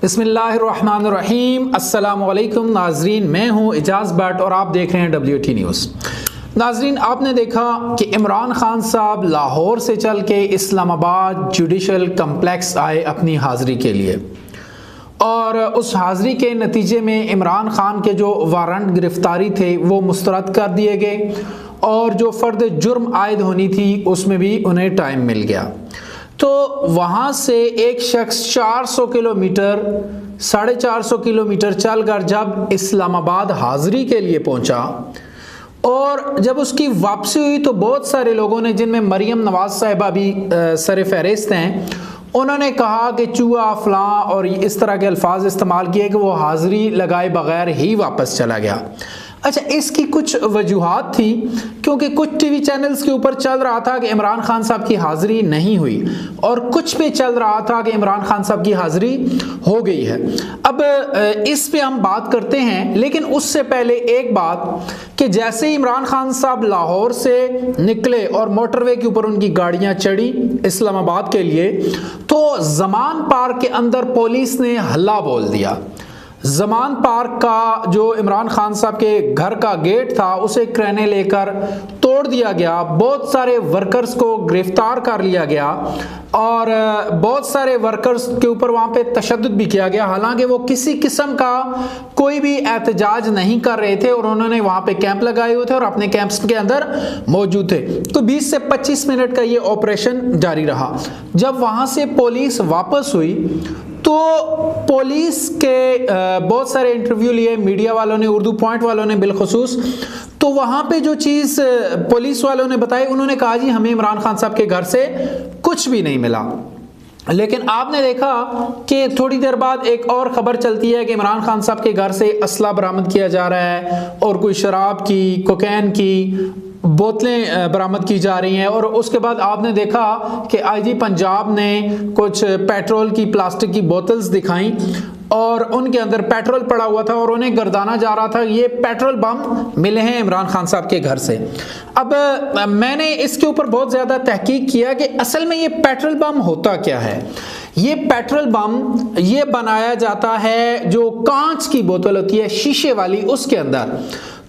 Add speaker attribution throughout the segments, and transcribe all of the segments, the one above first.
Speaker 1: बिस्मिल्लाहिर्रहमानिर्रहीम। अस्सलामुअलैकुम नाजरीन, मैं हूँ इजाज़ भट्ट और आप देख रहे हैं WT न्यूज़। नाजरीन, आपने देखा कि इमरान खान साहब लाहौर से चल के इस्लामाबाद जुडिशल कम्प्लेक्स आए अपनी हाज़िरी के लिए, और उस हाज़िरी के नतीजे में इमरान खान के जो वारंट गिरफ्तारी थे वो मुस्तरद कर दिए गए और जो फ़र्द जुर्म आयद होनी थी उसमें भी उन्हें टाइम मिल गया। तो वहाँ से एक शख्स 400 किलोमीटर 450 किलोमीटर चलकर जब इस्लामाबाद हाज़िरी के लिए पहुँचा और जब उसकी वापसी हुई तो बहुत सारे लोगों ने, जिनमें मरियम नवाज साहिबा भी सर फहरिस्त हैं, उन्होंने कहा कि चूहा फलां और इस तरह के अल्फाज इस्तेमाल किए कि वो हाज़िरी लगाए बगैर ही वापस चला गया। अच्छा, इसकी कुछ वजूहात थी, क्योंकि कुछ टीवी चैनल्स के ऊपर चल रहा था कि इमरान खान साहब की हाज़िरी नहीं हुई और कुछ पे चल रहा था कि इमरान खान साहब की हाज़िरी हो गई है। अब इस पे हम बात करते हैं, लेकिन उससे पहले एक बात कि जैसे ही इमरान खान साहब लाहौर से निकले और मोटरवे के ऊपर उनकी गाड़ियां चढ़ी इस्लामाबाद के लिए, तो ज़मान पार्क के अंदर पुलिस ने हल्ला बोल दिया। ज़मान पार्क का जो इमरान खान साहब के घर का गेट था उसे क्रेने लेकर तोड़ दिया गया, बहुत सारे वर्कर्स को गिरफ्तार कर लिया गया और बहुत सारे वर्कर्स के ऊपर वहाँ पे तशद्दुद भी किया गया। हालांकि वो किसी किस्म का कोई भी एहतजाज नहीं कर रहे थे और उन्होंने वहाँ पे कैंप लगाए हुए थे और अपने कैंप्स के अंदर मौजूद थे। तो 20 से 25 मिनट का ये ऑपरेशन जारी रहा। जब वहाँ से पुलिस वापस हुई तो पुलिस के बहुत सारे इंटरव्यू लिए मीडिया वालों ने, उर्दू पॉइंट वालों ने बिलखुसूस। तो वहाँ पे जो चीज़ पुलिस वालों ने बताई, उन्होंने कहा जी हमें इमरान खान साहब के घर से कुछ भी नहीं मिला। लेकिन आपने देखा कि थोड़ी देर बाद एक और ख़बर चलती है कि इमरान खान साहब के घर से असला बरामद किया जा रहा है और कोई शराब की, कोकेन की बोतलें बरामद की जा रही हैं। और उसके बाद आपने देखा कि IG पंजाब ने कुछ पेट्रोल की प्लास्टिक की बोतल्स दिखाई और उनके अंदर पेट्रोल पड़ा हुआ था और उन्हें गर्दाना जा रहा था ये पेट्रोल बम मिले हैं इमरान खान साहब के घर से। अब मैंने इसके ऊपर बहुत ज़्यादा तहकीक किया कि असल में ये पेट्रोल बम होता क्या है। ये पेट्रोल बम ये बनाया जाता है, जो कांच की बोतल होती है शीशे वाली, उसके अंदर।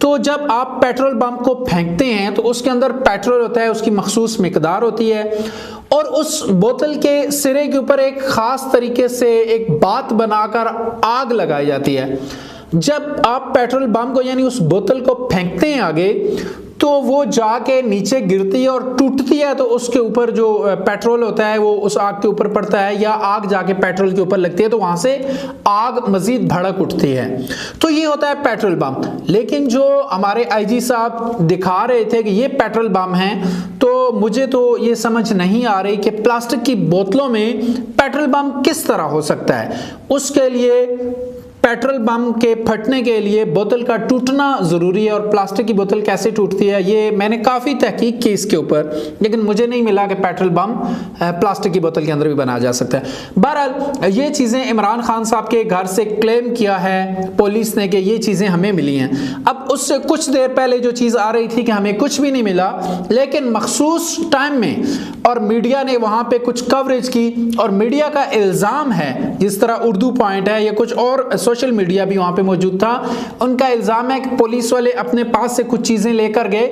Speaker 1: तो जब आप पेट्रोल बम को फेंकते हैं तो उसके अंदर पेट्रोल होता है, उसकी मखसूस मिकदार होती है और उस बोतल के सिरे के ऊपर एक ख़ास तरीके से एक बात बनाकर आग लगाई जाती है। जब आप पेट्रोल बम को यानी उस बोतल को फेंकते हैं आगे, तो वो जाके नीचे गिरती है और टूटती है, तो उसके ऊपर जो पेट्रोल होता है वो उस आग के ऊपर पड़ता है या आग जाके पेट्रोल के ऊपर लगती है, तो वहां से आग मजीद भड़क उठती है। तो ये होता है पेट्रोल बम। लेकिन जो हमारे IG साहब दिखा रहे थे कि ये पेट्रोल बम है, तो मुझे तो ये समझ नहीं आ रही कि प्लास्टिक की बोतलों में पेट्रोल बम किस तरह हो सकता है। उसके लिए पेट्रोल बम के फटने के लिए बोतल का टूटना ज़रूरी है और प्लास्टिक की बोतल कैसे टूटती है ये मैंने काफ़ी तहकीक की इसके ऊपर, लेकिन मुझे नहीं मिला कि पेट्रोल बम प्लास्टिक की बोतल के अंदर भी बनाया जा सकता है। बहरहाल ये चीज़ें इमरान खान साहब के घर से क्लेम किया है पुलिस ने कि ये चीज़ें हमें मिली हैं। अब उससे कुछ देर पहले जो चीज़ आ रही थी कि हमें कुछ भी नहीं मिला, लेकिन मखसूस टाइम में और मीडिया ने वहाँ पर कुछ कवरेज की और मीडिया का इल्ज़ाम है, जिस तरह उर्दू पॉइंट है या कुछ और सोशल मीडिया भी वहां पे मौजूद था, उनका इल्जाम है कि पुलिस वाले अपने पास से कुछ चीजें लेकर गए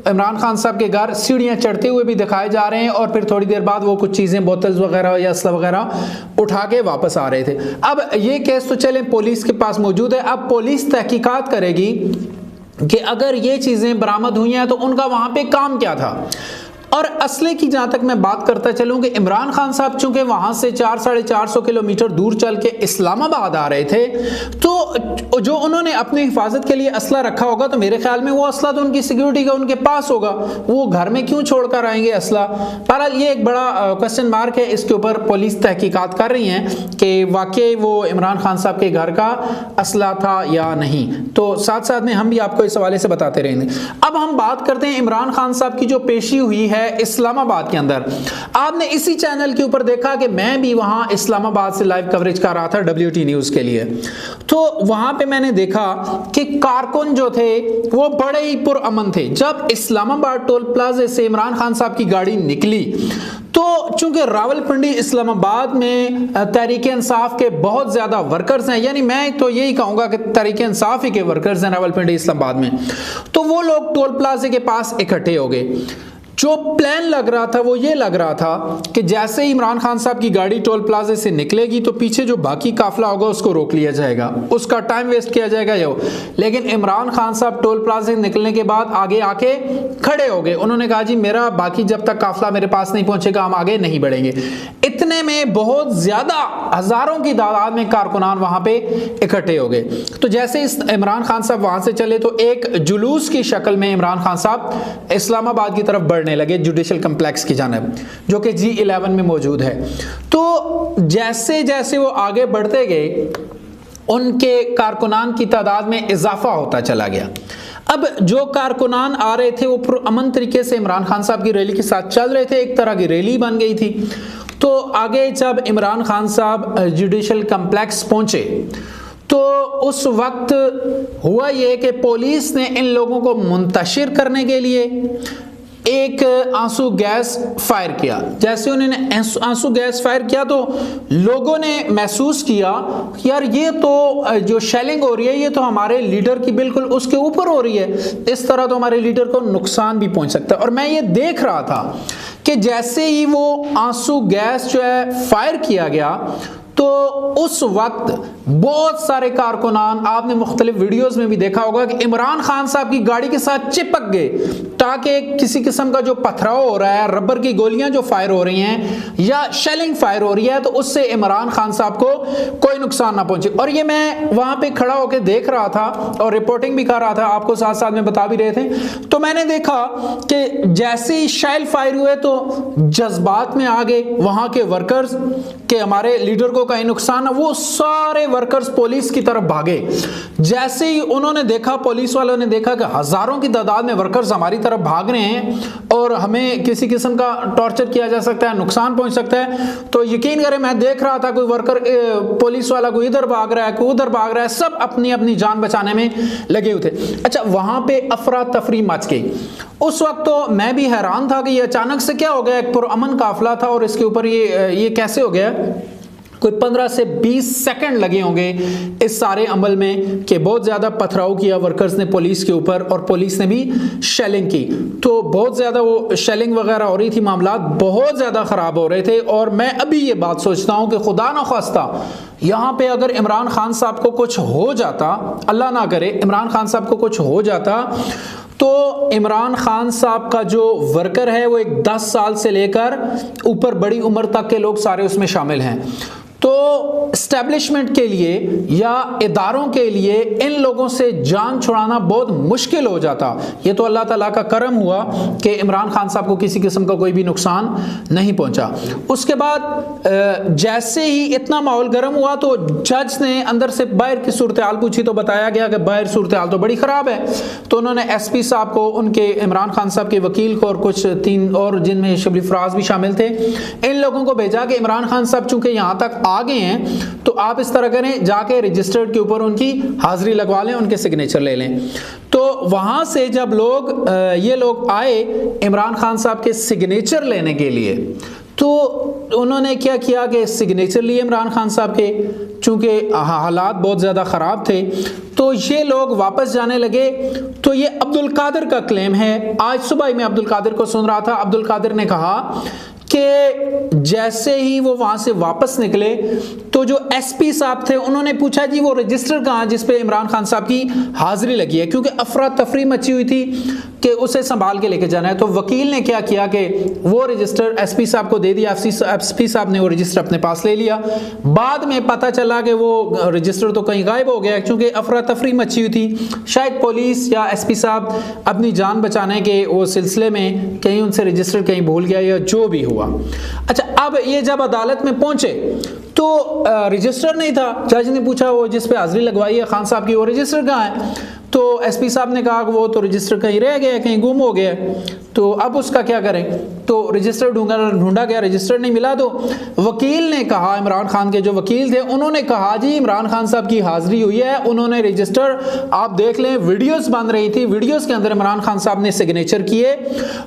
Speaker 1: इमरान खान साहब के घर, सीढ़ियां चढ़ते हुए भी दिखाए जा रहे हैं और फिर थोड़ी देर बाद वो कुछ चीजें बोतल्स वगैरह या असला वगैरह उठा के वापस आ रहे थे। अब ये केस तो चले पुलिस के पास मौजूद है, अब पुलिस तहकीकात करेगी कि अगर ये चीजें बरामद हुई हैं तो उनका वहां पे काम क्या था। और असले की जहां तक मैं बात करता चलूं कि इमरान खान साहब चूंकि वहां से 400-450 किलोमीटर दूर चल के इस्लामाबाद आ रहे थे, तो जो उन्होंने अपनी हिफाजत के लिए असला रखा होगा, तो मेरे ख्याल में वो असला तो उनकी सिक्योरिटी का उनके पास होगा, वो घर में क्यों छोड़कर आएंगे असला। बहरहाल ये एक बड़ा क्वेश्चन मार्क है, इसके ऊपर पुलिस तहकीकात कर रही हैं कि वाकई वो इमरान खान साहब के घर का असला था या नहीं। तो साथ साथ में हम भी आपको इस हवाले से बताते रहेंगे। अब हम बात करते हैं इमरान खान साहब की जो पेशी हुई है इस्लामाबाद के अंदर। आपने इसी चैनल के ऊपर देखा कि मैं भी वहां इस्लामाबाद से लाइव कवरेज कर रहा था WT न्यूज़ के लिए। तो वहां पे मैंने देखा कि कारकुन जो थे वो बड़े ही पुरअमन थे। जब इस्लामाबाद टोल प्लाजा से इमरान खान साहब की गाड़ी निकली तो चूंकि रावलपिंडी इस्लामाबाद में तहरीक इंसाफ के बहुत ज़्यादा वर्कर्स हैं, यानी मैं तो यही कहूँगा कि तहरीक इंसाफ ही के वर्कर्स हैं रावलपिंडी इस्लामाबाद में, तो वो लोग टोल प्लाजे के पास इकट्ठे हो गए। जो प्लान लग रहा था वो ये लग रहा था कि जैसे ही इमरान खान साहब की गाड़ी टोल प्लाजे से निकलेगी तो पीछे जो बाकी काफिला होगा उसको रोक लिया जाएगा, उसका टाइम वेस्ट किया जाएगा लेकिन इमरान खान साहब टोल प्लाजे से निकलने के बाद आगे आके खड़े हो गए। उन्होंने कहा जी मेरा बाकी जब तक काफिला मेरे पास नहीं पहुंचेगा हम आगे नहीं बढ़ेंगे। इतने में बहुत ज्यादा हजारों की तादाद में कारकुनान वहां पे इकट्ठे हो गए। तो जैसे इमरान खान साहब वहां से चले तो एक जुलूस की शक्ल में इमरान खान साहब इस्लामाबाद की तरफ बढ़ने लगे, जुडिशल कम्प्लेक्स की जानिब, जो कि G11 में मौजूद है। तो जैसे जैसे वो आगे बढ़ते गए उनके कारकुनान की तादाद में इजाफा होता चला गया। अब जो कारकुनान आ रहे थे वो पुरअमन तरीके से इमरान खान साहब की रैली के साथ चल रहे थे, एक तरह की रैली बन गई थी। तो आगे जब इमरान खान साहब जुडिशल कम्प्लेक्स पहुंचे तो उस वक्त हुआ ये कि पुलिस ने इन लोगों को मुंतशिर करने के लिए एक आंसू गैस फायर किया। जैसे उन्होंने आंसू गैस फायर किया तो लोगों ने महसूस किया यार ये तो जो शेलिंग हो रही है ये तो हमारे लीडर की बिल्कुल उसके ऊपर हो रही है, इस तरह तो हमारे लीडर को नुकसान भी पहुंच सकता है। और मैं ये देख रहा था कि जैसे ही वो आंसू गैस जो है फायर किया गया तो उस वक्त बहुत सारे कारकुनान, आपने मुख्तलिफ वीडियोस में भी देखा होगा कि इमरान खान साहब की गाड़ी के साथ चिपक गए ताकि किसी किस्म का जो पथराव हो रहा है, रबर की गोलियां जो फायर हो रही हैं या शेलिंग फायर हो रही है तो उससे इमरान खान साहब को कोई नुकसान ना पहुंचे। और ये मैं वहां पे खड़ा होकर देख रहा था और रिपोर्टिंग भी कर रहा था, आपको साथ साथ में बता भी रहे थे। तो मैंने देखा कि जैसे ही शेल फायर हुए तो जज्बात में आ गए वहां के वर्कर्स के हमारे लीडर को कहीं नुकसान है, वो सारे वर्कर्स पुलिस की तरफ भागे। जैसे ही उन्होंने देखा, पुलिस वालों ने देखा कि हजारों की तादाद में वर्कर्स हमारी तरफ भाग रहे हैं और हमें किसी किस्म का टॉर्चर किया जा सकता है, नुकसान पहुंच सकता है, तो यकीन करें मैं देख रहा था कोई वर्कर पुलिस वाला कोई इधर भाग रहा है कोई उधर भाग रहा है, सब अपनी अपनी जान बचाने में लगे हुए थे। अच्छा, वहां पे अफरा तफरी मच गई। उस वक्त तो मैं भी हैरान था कि ये अचानक से क्या हो गया, एक पुरअमन काफिला था और इसके ऊपर ये कैसे हो गया। कोई 15 से 20 सेकंड लगे होंगे इस सारे अमल में कि बहुत ज़्यादा पथराव किया वर्कर्स ने पुलिस के ऊपर और पुलिस ने भी शेलिंग की। तो बहुत ज़्यादा वो शेलिंग वगैरह हो रही थी, मामलात बहुत ज़्यादा ख़राब हो रहे थे। और मैं अभी ये बात सोचता हूँ कि खुदा न खास्ता यहाँ पे अगर इमरान खान साहब को कुछ हो जाता, अल्लाह ना करे इमरान खान साहब को कुछ हो जाता, तो इमरान खान साहब का जो वर्कर है वो एक 10 साल से लेकर ऊपर बड़ी उम्र तक के लोग सारे उसमें शामिल हैं। तो एस्टेब्लिशमेंट के लिए या इदारों के लिए इन लोगों से जान छुड़ाना बहुत मुश्किल हो जाता। ये तो अल्लाह ताला का करम हुआ कि इमरान खान साहब को किसी किस्म का कोई भी नुकसान नहीं पहुंचा। उसके बाद जैसे ही इतना माहौल गर्म हुआ तो जज ने अंदर से बाहर की सूरत हाल पूछी तो बताया गया कि बाहर सूरत हाल तो बड़ी ख़राब है। तो उन्होंने SP साहब को, उनके इमरान खान साहब के वकील को और कुछ 3 और जिनमें शबली फराज भी शामिल थे, इन लोगों को भेजा कि इमरान खान साहब चूंकि यहाँ तक आ गए हैं तो आप इस तरह करें, जाके रजिस्टर्ड के ऊपर उनकी हाजिरी लगवा लें, उनके सिग्नेचर ले लें। तो वहां से जब ये लोग आए इमरान खान साहब के सिग्नेचर लेने के लिए, तो उन्होंने क्या किया कि सिग्नेचर लिए इमरान खान साहब के, चूंकि हालात बहुत ज़्यादा ख़राब थे। तो ये लोग वापस जाने लगे। तो ये अब्दुल कादिर का क्लेम है, आज सुबह मैं अब्दुल कादिर को सुन रहा था। अब्दुल कादिर ने कहा कि जैसे ही वो वहां से वापस निकले तो जो SP साहब थे उन्होंने पूछा जी वो रजिस्टर कहाँ जिस पे इमरान खान साहब की हाजिरी लगी है, क्योंकि अफरा तफरी मची हुई थी कि उसे संभाल के लेके जाना है। तो वकील ने क्या किया कि वो रजिस्टर SP साहब को दे दिया। SP साहब ने वो रजिस्टर अपने पास ले लिया। बाद में पता चला कि वो रजिस्टर तो कहीं गायब हो गया, क्योंकि अफरा तफरी मची हुई थी। शायद पुलिस या SP साहब अपनी जान बचाने के वो सिलसिले में कहीं उनसे रजिस्टर कहीं भूल गया या जो भी हुआ। अच्छा, अब ये जब अदालत में पहुंचे तो रजिस्टर नहीं था। जज ने पूछा वो जिस पे हाजिरी लगवाई है खान साहब की, वो रजिस्टर कहाँ है? तो SP साहब ने कहा कि वो तो रजिस्टर कहीं रह गया, कहीं गुम हो गया। तो अब उसका क्या करें? तो रजिस्टर ढूंढा गया, रजिस्टर नहीं मिला। तो वकील ने कहा, इमरान खान के जो वकील थे उन्होंने कहा जी इमरान खान साहब की हाजिरी हुई है। उन्होंने रजिस्टर, आप देख लें वीडियोस बन रही थी, वीडियोस के अंदर इमरान खान साहब ने सिग्नेचर किए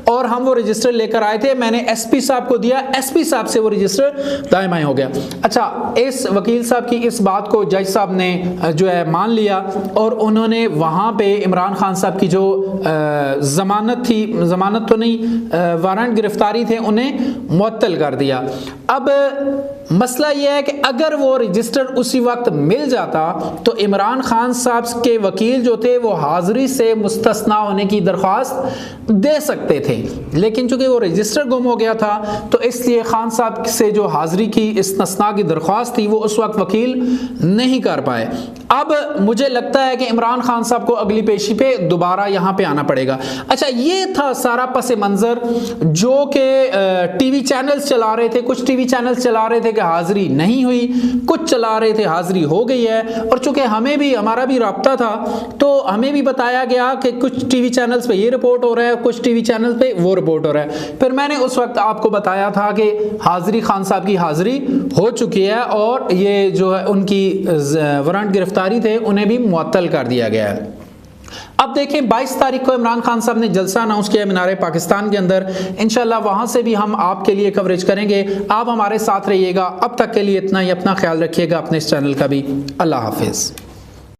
Speaker 1: और हम वो रजिस्टर लेकर आए थे। मैंने एसपी साहब को दिया, एसपी साहब से वो रजिस्टर दाएं बाएं हो गया। अच्छा, इस वकील साहब की इस बात को जज साहब ने जो है मान लिया और उन्होंने वहां पे इमरान खान साहब की जो जमानत थी, जमानत तो नहीं, वारंट गिरफ्तारी थे, उन्हें मुअत्तल कर दिया। अब मसला यह है कि अगर वो रजिस्टर उसी वक्त मिल जाता तो इमरान खान साहब के वकील जो थे वो हाजिरी से मुस्तस्ना होने की दरख्वास्त दे सकते थे, लेकिन चूंकि वो रजिस्टर गुम हो गया था तो इसलिए खान साहब से जो हाजिरी की इस्तस्ना की दरख्वास्त थी वो उस वक्त वकील नहीं कर पाए। अब मुझे लगता है कि इमरान खान साहब को अगली पेशी पे दोबारा यहाँ पे आना पड़ेगा। अच्छा, ये था सारा पस मंजर जो कि टीवी चैनल्स चला रहे थे। कुछ टीवी चैनल्स चला रहे थे कि हाजिरी नहीं हुई, कुछ चला रहे थे हाजिरी हो गई है। और चूंकि हमें भी, हमारा भी राब्ता था तो हमें भी बताया गया कि कुछ टीवी चैनल्स पे ये रिपोर्ट हो रहा है, कुछ टीवी चैनल पे वो रिपोर्ट हो रहा है। फिर मैंने उस वक्त आपको बताया था कि हाजिरी, खान साहब की हाजिरी हो चुकी है और ये जो है उनकी वारंट गिरफ्तारी थे उन्हें भी मुअत्तल कर दिया गया है। अब देखें 22 तारीख को इमरान खान साहब ने जलसा अनाउंस किया मीनार पाकिस्तान के अंदर। इंशाल्लाह वहां से भी हम आपके लिए कवरेज करेंगे। आप हमारे साथ रहिएगा। अब तक के लिए इतना ही। अपना ख्याल रखिएगा, अपने इस चैनल का भी। अल्लाह हाफिज।